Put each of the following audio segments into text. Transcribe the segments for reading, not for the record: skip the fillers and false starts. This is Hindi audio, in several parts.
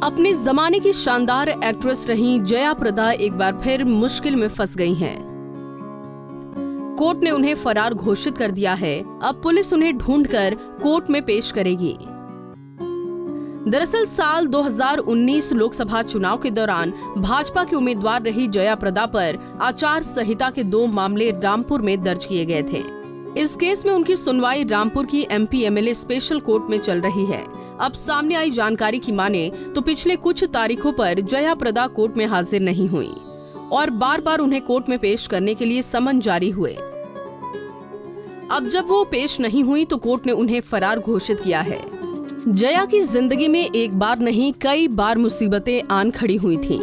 अपने जमाने की शानदार एक्ट्रेस रही जया प्रदा एक बार फिर मुश्किल में फंस गई हैं। कोर्ट ने उन्हें फरार घोषित कर दिया है। अब पुलिस उन्हें ढूंढकर कोर्ट में पेश करेगी। दरअसल साल 2019 लोकसभा चुनाव के दौरान भाजपा की उम्मीदवार रही जया प्रदा पर आचार संहिता के 2 मामले रामपुर में दर्ज किए गए थे। इस केस में उनकी सुनवाई रामपुर की MP MLA स्पेशल कोर्ट में चल रही है। अब सामने आई जानकारी की माने तो पिछले कुछ तारीखों पर जया प्रदा कोर्ट में हाजिर नहीं हुई और बार बार उन्हें कोर्ट में पेश करने के लिए समन जारी हुए। अब जब वो पेश नहीं हुई तो कोर्ट ने उन्हें फरार घोषित किया है। जया की जिंदगी में एक बार नहीं कई बार मुसीबतें आन खड़ी हुई थीं।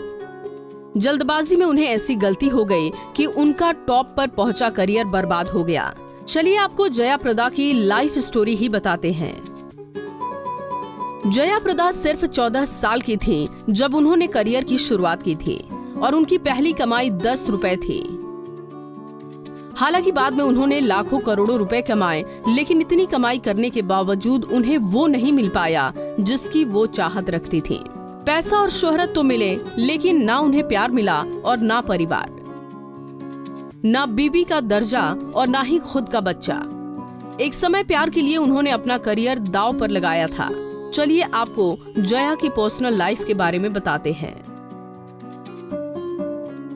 जल्दबाजी में उन्हें ऐसी गलती हो गई कि उनका टॉप पर पहुंचा करियर बर्बाद हो गया। चलिए आपको जया प्रदा की लाइफ स्टोरी ही बताते हैं। जया प्रदा सिर्फ 14 साल की थी जब उन्होंने करियर की शुरुआत की थी और उनकी पहली कमाई 10 रुपए थी। हालांकि बाद में उन्होंने लाखों करोड़ों रुपए कमाए, लेकिन इतनी कमाई करने के बावजूद उन्हें वो नहीं मिल पाया जिसकी वो चाहत रखती थी। पैसा और शोहरत तो मिले, लेकिन ना उन्हें प्यार मिला और ना परिवार, ना बीबी का दर्जा और ना ही खुद का बच्चा। एक समय प्यार के लिए उन्होंने अपना करियर दांव पर लगाया था। चलिए आपको जया की पर्सनल लाइफ के बारे में बताते हैं।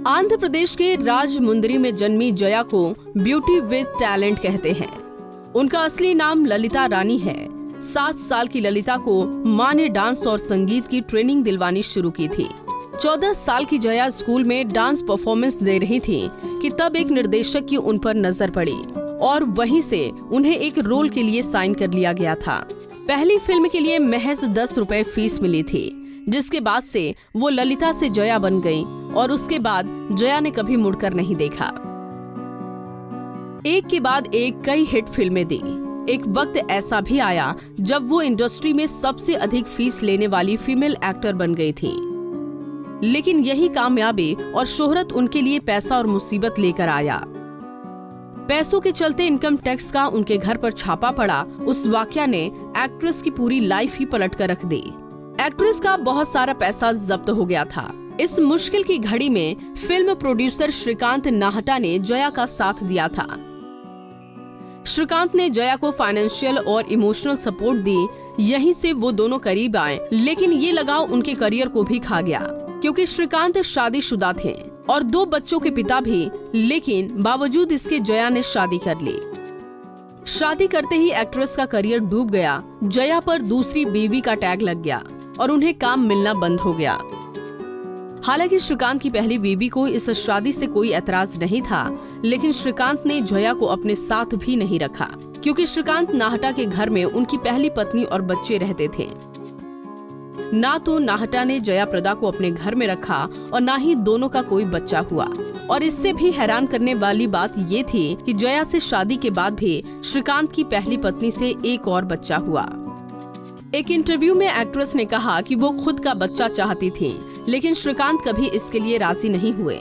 आंध्र प्रदेश के राजमुंदरी में जन्मी जया को ब्यूटी विद टैलेंट कहते हैं। उनका असली नाम ललिता रानी है। 7 साल की ललिता को मां ने डांस और संगीत की ट्रेनिंग दिलवानी शुरू की थी। 14 साल की जया स्कूल में डांस परफॉर्मेंस दे रही थी कि तब एक निर्देशक की उन पर नजर पड़ी और वहीं से उन्हें एक रोल के लिए साइन कर लिया गया था। पहली फिल्म के लिए महज 10 रुपए फीस मिली थी, जिसके बाद से वो ललिता से जया बन गई और उसके बाद जया ने कभी मुड़कर नहीं देखा। एक के बाद एक कई हिट फिल्में दी। एक वक्त ऐसा भी आया जब वो इंडस्ट्री में सबसे अधिक फीस लेने वाली फीमेल एक्टर बन गई थी। लेकिन यही कामयाबी और शोहरत उनके लिए पैसा और मुसीबत लेकर आया। पैसों के चलते इनकम टैक्स का उनके घर पर छापा पड़ा। उस वाकया ने एक्ट्रेस की पूरी लाइफ ही पलट कर रख दी। एक्ट्रेस का बहुत सारा पैसा जब्त हो गया था। इस मुश्किल की घड़ी में फिल्म प्रोड्यूसर श्रीकांत नाहटा ने जया का साथ दिया था। श्रीकांत ने जया को फाइनेंशियल और इमोशनल सपोर्ट दी। यहीं से वो दोनों करीब आए, लेकिन ये लगाव उनके करियर को भी खा गया, क्योंकि श्रीकांत शादीशुदा थे और 2 बच्चों के पिता भी। लेकिन बावजूद इसके जया ने शादी कर ली। शादी करते ही एक्ट्रेस का करियर डूब गया। जया पर दूसरी बीवी का टैग लग गया और उन्हें काम मिलना बंद हो गया। हालांकि श्रीकांत की पहली बीवी को इस शादी से कोई ऐतराज नहीं था, लेकिन श्रीकांत ने जया को अपने साथ भी नहीं रखा, क्योंकि श्रीकांत नाहटा के घर में उनकी पहली पत्नी और बच्चे रहते थे। ना तो नाहटा ने जया प्रदा को अपने घर में रखा और ना ही दोनों का कोई बच्चा हुआ। और इससे भी हैरान करने वाली बात ये थी कि जया से शादी के बाद भी श्रीकांत की पहली पत्नी से एक और बच्चा हुआ। एक इंटरव्यू में एक्ट्रेस ने कहा कि वो खुद का बच्चा चाहती थी, लेकिन श्रीकांत कभी इसके लिए राजी नहीं हुए।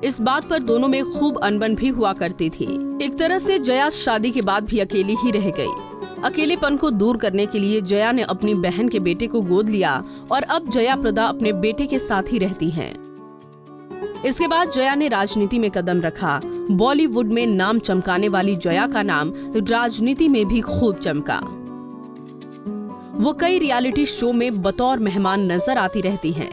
इस बात पर दोनों में खूब अनबन भी हुआ करती थी। एक तरह से जया शादी के बाद भी अकेली ही रह गई। अकेलेपन को दूर करने के लिए जया ने अपनी बहन के बेटे को गोद लिया और अब जया प्रदा अपने बेटे के साथ ही रहती हैं। इसके बाद जया ने राजनीति में कदम रखा। बॉलीवुड में नाम चमकाने वाली जया का नाम राजनीति में भी खूब चमका। वो कई रियलिटी शो में बतौर मेहमान नजर आती रहती हैं।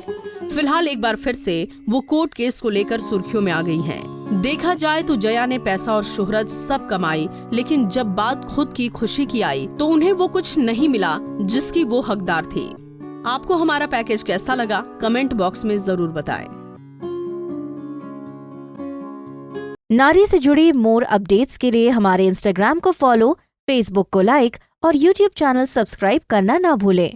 फिलहाल एक बार फिर से वो कोर्ट केस को लेकर सुर्खियों में आ गई हैं। देखा जाए तो जया ने पैसा और शोहरत सब कमाई, लेकिन जब बात खुद की खुशी की आई तो उन्हें वो कुछ नहीं मिला जिसकी वो हकदार थी। आपको हमारा पैकेज कैसा लगा, कमेंट बॉक्स में जरूर बताएं। नारी से जुड़ी मोर अपडेट्स के लिए हमारे इंस्टाग्राम को फॉलो, फेसबुक को लाइक और यूट्यूब चैनल सब्सक्राइब करना ना भूलें।